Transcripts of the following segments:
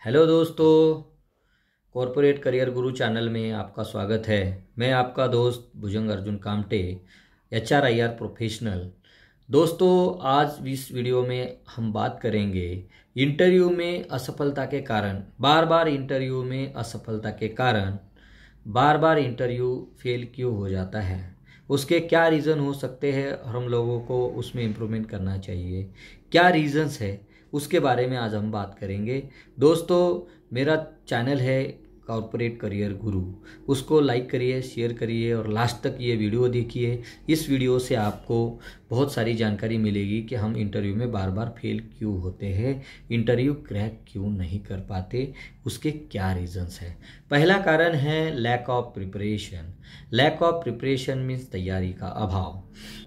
Hello दोस्तों, corporate career गुरु channel में आपका स्वागत है। मैं आपका दोस्त भुजंग अर्जुन कामटे, HRIR प्रोफेशनल। दोस्तों, आज इस वीडियो में हम बात करेंगे इंटरव्यू में असफलता के कारण, बार बार इंटरव्यू में असफलता के कारण बार बार इंटरव्यू फेल क्यों हो जाता है, उसके क्या रीज़न हो सकते हैं और हम लोगों को उसमें इम्प्रूवमेंट करना चाहिए, क्या रीज़न्स है उसके बारे में आज हम बात करेंगे। दोस्तों, मेरा चैनल है कॉर्पोरेट करियर गुरु, उसको लाइक करिए, शेयर करिए और लास्ट तक ये वीडियो देखिए। इस वीडियो से आपको बहुत सारी जानकारी मिलेगी कि हम इंटरव्यू में बार बार फेल क्यों होते हैं, इंटरव्यू क्रैक क्यों नहीं कर पाते, उसके क्या रीजंस हैं। पहला कारण है lack of preparation. Lack of preparation means तैयारी का अभाव।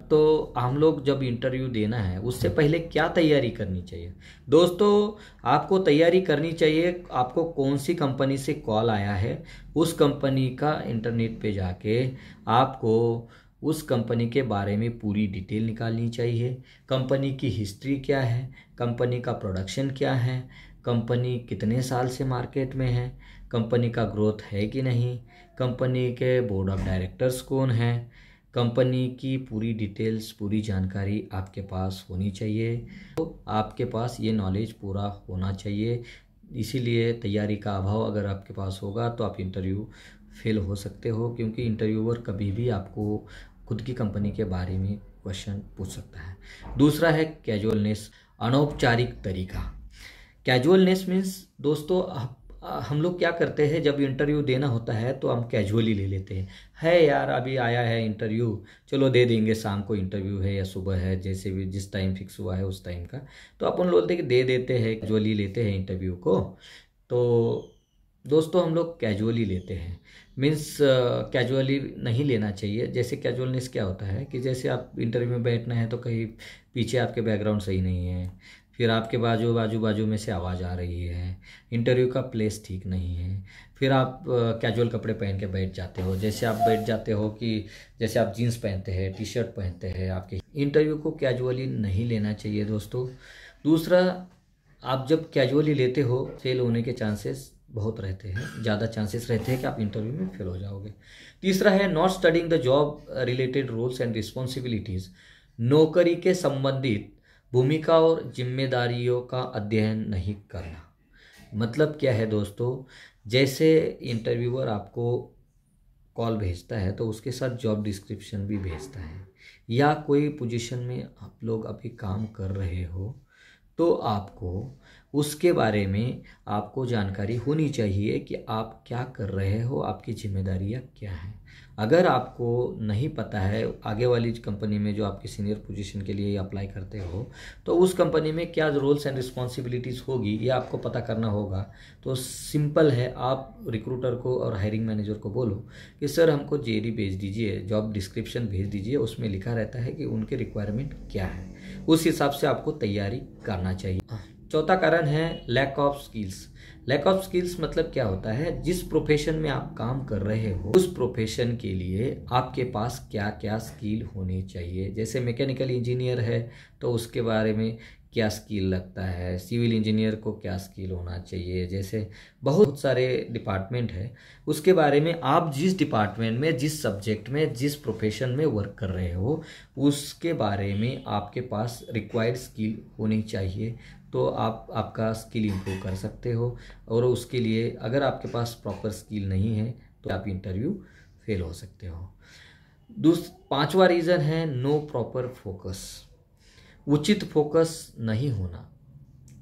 तो हम लोग जब इंटरव्यू देना है उससे पहले क्या तैयारी करनी चाहिए। दोस्तों, आपको तैयारी करनी चाहिए, आपको कौन सी कंपनी से कॉल आया है उस कंपनी का इंटरनेट पे जाके आपको उस कंपनी के बारे में पूरी डिटेल निकालनी चाहिए। कंपनी की हिस्ट्री क्या है, कंपनी का प्रोडक्शन क्या है, कंपनी कितने साल से मार्केट में है, कंपनी का ग्रोथ है कि नहीं, कंपनी के बोर्ड ऑफ डायरेक्टर्स कौन है, कंपनी की पूरी डिटेल्स, पूरी जानकारी आपके पास होनी चाहिए। तो आपके पास ये नॉलेज पूरा होना चाहिए। इसीलिए तैयारी का अभाव अगर आपके पास होगा तो आप इंटरव्यू फेल हो सकते हो, क्योंकि इंटरव्यूअर कभी भी आपको खुद की कंपनी के बारे में क्वेश्चन पूछ सकता है। दूसरा है कैजुअलनेस, अनौपचारिक तरीका। कैजुअलनेस मीन्स दोस्तों, हम लोग क्या करते हैं, जब इंटरव्यू देना होता है तो हम कैजुअली ले लेते हैं। है यार, अभी आया है इंटरव्यू, चलो दे देंगे, शाम को इंटरव्यू है या सुबह है, जैसे भी जिस टाइम फिक्स हुआ है उस टाइम का, तो अपन बोलते हैं कि दे देते हैं, कैजुअली लेते हैं इंटरव्यू को। तो दोस्तों, हम लोग कैजुअली लेते हैं, मीन्स कैजुअली नहीं लेना चाहिए। जैसे कैजुअलनेस क्या होता है कि जैसे आप इंटरव्यू में बैठना है तो कहीं पीछे आपके बैकग्राउंड सही नहीं है, फिर आपके बाजू बाजू बाजू में से आवाज़ आ रही है, इंटरव्यू का प्लेस ठीक नहीं है, फिर आप कैजुअल कपड़े पहन के बैठ जाते हो। जैसे आप बैठ जाते हो कि जैसे आप जीन्स पहनते हैं, टी शर्ट पहनते हैं, आपके इंटरव्यू को कैजुअली नहीं लेना चाहिए दोस्तों। दूसरा, आप जब कैजुअली लेते हो फेल होने के चांसेस बहुत रहते हैं, ज़्यादा चांसेस रहते हैं कि आप इंटरव्यू में फेल हो जाओगे। तीसरा है not studying the job related roles and responsibilities. नौकरी के संबंधित भूमिका और जिम्मेदारियों का अध्ययन नहीं करना। मतलब क्या है दोस्तों, जैसे इंटरव्यूअर आपको कॉल भेजता है तो उसके साथ जॉब डिस्क्रिप्शन भी भेजता है, या कोई पोजीशन में आप लोग अभी काम कर रहे हो तो आपको उसके बारे में आपको जानकारी होनी चाहिए कि आप क्या कर रहे हो, आपकी जिम्मेदारियां क्या हैं। अगर आपको नहीं पता है, आगे वाली कंपनी में जो आपकी सीनियर पोजीशन के लिए अप्लाई करते हो तो उस कंपनी में क्या रोल्स एंड रिस्पॉन्सिबिलिटीज़ होगी ये आपको पता करना होगा। तो सिंपल है, आप रिक्रूटर को और हायरिंग मैनेजर को बोलो कि सर हमको JD भेज दीजिए, जॉब डिस्क्रिप्शन भेज दीजिए, उसमें लिखा रहता है कि उनके रिक्वायरमेंट क्या है, उस हिसाब से आपको तैयारी करना चाहिए। चौथा कारण है lack of skills. Lack of skills मतलब क्या होता है, जिस प्रोफेशन में आप काम कर रहे हो उस प्रोफेशन के लिए आपके पास क्या क्या स्किल होने चाहिए। जैसे मैकेनिकल इंजीनियर है तो उसके बारे में क्या स्किल लगता है, सिविल इंजीनियर को क्या स्किल होना चाहिए, जैसे बहुत सारे डिपार्टमेंट है, उसके बारे में आप जिस डिपार्टमेंट में, जिस सब्जेक्ट में, जिस प्रोफेशन में वर्क कर रहे हो उसके बारे में आपके पास रिक्वायर्ड स्किल होनी चाहिए। तो आप आपका स्किल इम्प्रूव कर सकते हो, और उसके लिए अगर आपके पास प्रॉपर स्किल नहीं है तो आप इंटरव्यू फेल हो सकते हो। पांचवा रीज़न है नो प्रॉपर फोकस। उचित फोकस नहीं होना,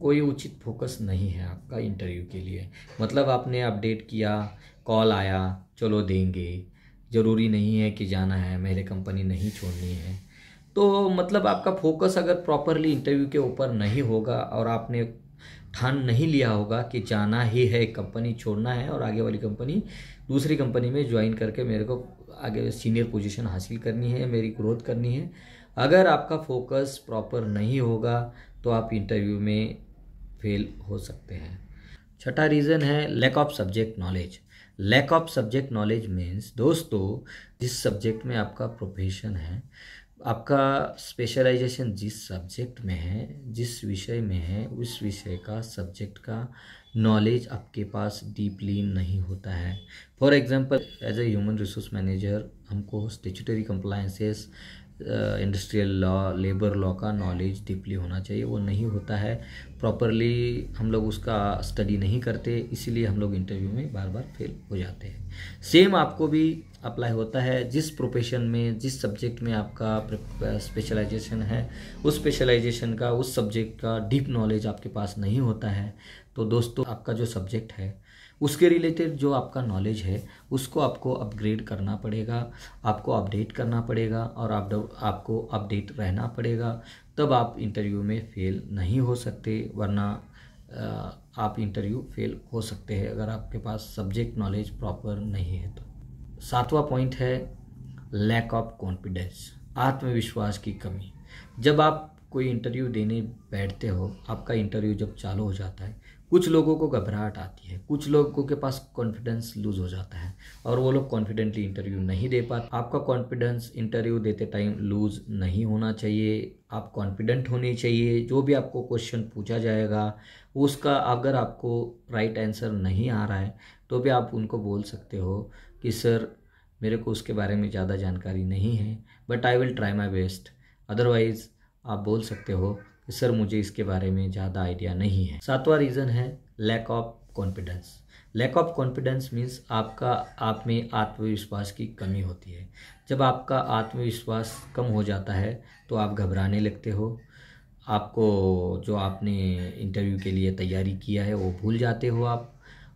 कोई उचित फोकस नहीं है आपका इंटरव्यू के लिए। मतलब आपने अपडेट किया, कॉल आया, चलो देंगे, ज़रूरी नहीं है कि जाना है, मेरे कंपनी नहीं छोड़नी है। तो मतलब आपका फोकस अगर प्रॉपरली इंटरव्यू के ऊपर नहीं होगा और आपने ठान नहीं लिया होगा कि जाना ही है, कंपनी छोड़ना है और आगे वाली कंपनी, दूसरी कंपनी में ज्वाइन करके मेरे को आगे सीनियर पोजीशन हासिल करनी है, मेरी ग्रोथ करनी है, अगर आपका फोकस प्रॉपर नहीं होगा तो आप इंटरव्यू में फेल हो सकते हैं। छठा रीज़न है lack of subject knowledge. Lack of subject knowledge means दोस्तों, जिस सब्जेक्ट में आपका प्रोफेशन है, आपका स्पेशलाइजेशन जिस सब्जेक्ट में है, जिस विषय में है, उस विषय का, सब्जेक्ट का नॉलेज आपके पास डीपली नहीं होता है। For example as a human resource manager हमको statutory compliances, industrial law, labour law का नॉलेज डीपली होना चाहिए। वो नहीं होता है, प्रॉपरली हम लोग उसका स्टडी नहीं करते, इसीलिए हम लोग इंटरव्यू में बार बार फेल हो जाते हैं। सेम आपको भी अप्लाई होता है। जिस प्रोफेशन में, जिस सब्जेक्ट में आपका स्पेशलाइजेशन है, उस स्पेशलाइजेशन का, उस सब्जेक्ट का डीप नॉलेज आपके पास नहीं होता है, तो दोस्तों आपका जो सब्जेक्ट है उसके रिलेटेड जो आपका नॉलेज है उसको आपको अपग्रेड करना पड़ेगा, आपको अपडेट करना पड़ेगा और आपको अपडेट रहना पड़ेगा। तब आप इंटरव्यू में फेल नहीं हो सकते, वरना आप इंटरव्यू फेल हो सकते हैं अगर आपके पास सब्जेक्ट नॉलेज प्रॉपर नहीं है तो। 7वां पॉइंट है लैक ऑफ कॉन्फिडेंस, आत्मविश्वास की कमी। जब आप कोई इंटरव्यू देने बैठते हो, आपका इंटरव्यू जब चालू हो जाता है, कुछ लोगों को घबराहट आती है, कुछ लोगों के पास कॉन्फिडेंस लूज हो जाता है और वो लोग कॉन्फिडेंटली इंटरव्यू नहीं दे पाते। आपका कॉन्फिडेंस इंटरव्यू देते टाइम लूज नहीं होना चाहिए, आप कॉन्फिडेंट होने चाहिए। जो भी आपको क्वेश्चन पूछा जाएगा उसका अगर आपको राइट आंसर नहीं आ रहा है तो भी आप उनको बोल सकते हो कि सर मेरे को उसके बारे में ज़्यादा जानकारी नहीं है, but I will try my best. Otherwise आप बोल सकते हो कि सर मुझे इसके बारे में ज़्यादा आइडिया नहीं है। 7वां रीज़न है lack of confidence. Lack of confidence means आप में आत्मविश्वास की कमी होती है। जब आपका आत्मविश्वास कम हो जाता है तो आप घबराने लगते हो, आपको जो आपने इंटरव्यू के लिए तैयारी किया है वो भूल जाते हो आप,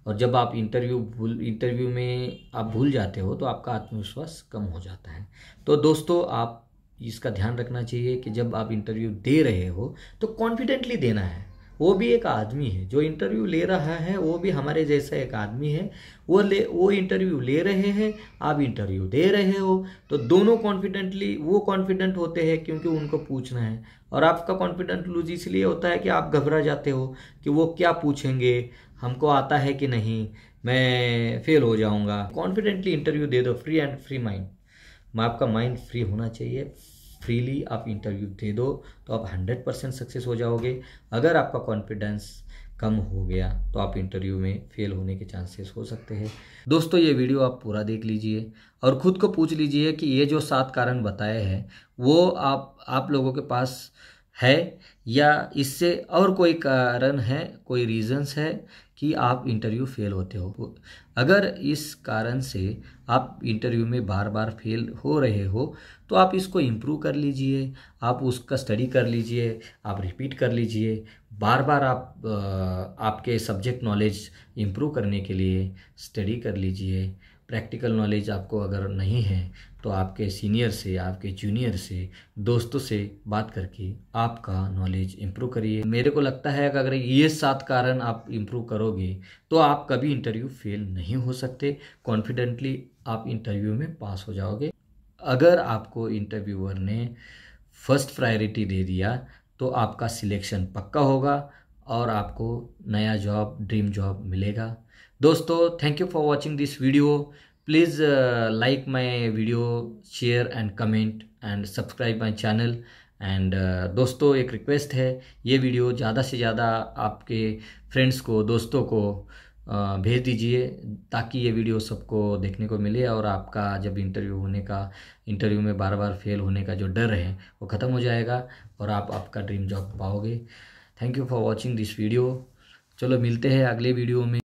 और जब आप इंटरव्यू में आप भूल जाते हो तो आपका आत्मविश्वास कम हो जाता है। तो दोस्तों आप इसका ध्यान रखना चाहिए कि जब आप इंटरव्यू दे रहे हो तो कॉन्फिडेंटली देना है। वो भी एक आदमी है, जो इंटरव्यू ले रहा है वो भी हमारे जैसा एक आदमी है। वो इंटरव्यू ले रहे हैं, आप इंटरव्यू दे रहे हो, तो दोनों कॉन्फिडेंटली, वो कॉन्फिडेंट होते हैं क्योंकि उनको पूछना है, और आपका कॉन्फिडेंट लूज इसलिए होता है कि आप घबरा जाते हो कि वो क्या पूछेंगे, हमको आता है कि नहीं, मैं फेल हो जाऊंगा। कॉन्फिडेंटली इंटरव्यू दे दो, फ्री एंड फ्री माइंड। आपका माइंड फ्री होना चाहिए, फ्रीली आप इंटरव्यू दे दो तो आप 100% सक्सेस हो जाओगे। अगर आपका कॉन्फिडेंस कम हो गया तो आप इंटरव्यू में फेल होने के चांसेस हो सकते हैं। दोस्तों ये वीडियो आप पूरा देख लीजिए और ख़ुद को पूछ लीजिए कि ये जो 7 कारण बताए हैं वो आप लोगों के पास है या इससे और कोई कारण है, कोई रीजंस है कि आप इंटरव्यू फेल होते हो। अगर इस कारण से आप इंटरव्यू में बार बार फेल हो रहे हो तो आप इसको इम्प्रूव कर लीजिए, आप उसका स्टडी कर लीजिए, आप रिपीट कर लीजिए। बार बार आप आपके सब्जेक्ट नॉलेज इम्प्रूव करने के लिए स्टडी कर लीजिए। प्रैक्टिकल नॉलेज आपको अगर नहीं है तो आपके सीनियर से, आपके जूनियर से, दोस्तों से बात करके आपका नॉलेज इम्प्रूव करिए। मेरे को लगता है कि अगर ये 7 कारण आप इम्प्रूव करोगे तो आप कभी इंटरव्यू फेल नहीं हो सकते, कॉन्फिडेंटली आप इंटरव्यू में पास हो जाओगे। अगर आपको इंटरव्यूअर ने फर्स्ट प्रायोरिटी दे दिया तो आपका सिलेक्शन पक्का होगा और आपको नया जॉब, ड्रीम जॉब मिलेगा। दोस्तों thank you for watching this video. Please like my video, share and comment and subscribe my channel। And दोस्तों एक रिक्वेस्ट है, ये वीडियो ज़्यादा से ज़्यादा आपके फ्रेंड्स को, दोस्तों को भेज दीजिए ताकि ये वीडियो सबको देखने को मिले और आपका जब इंटरव्यू में बार बार फेल होने का जो डर है वो ख़त्म हो जाएगा और आप आपका ड्रीम जॉब पाओगे। Thank you for watching this video. चलो मिलते हैं अगले वीडियो में।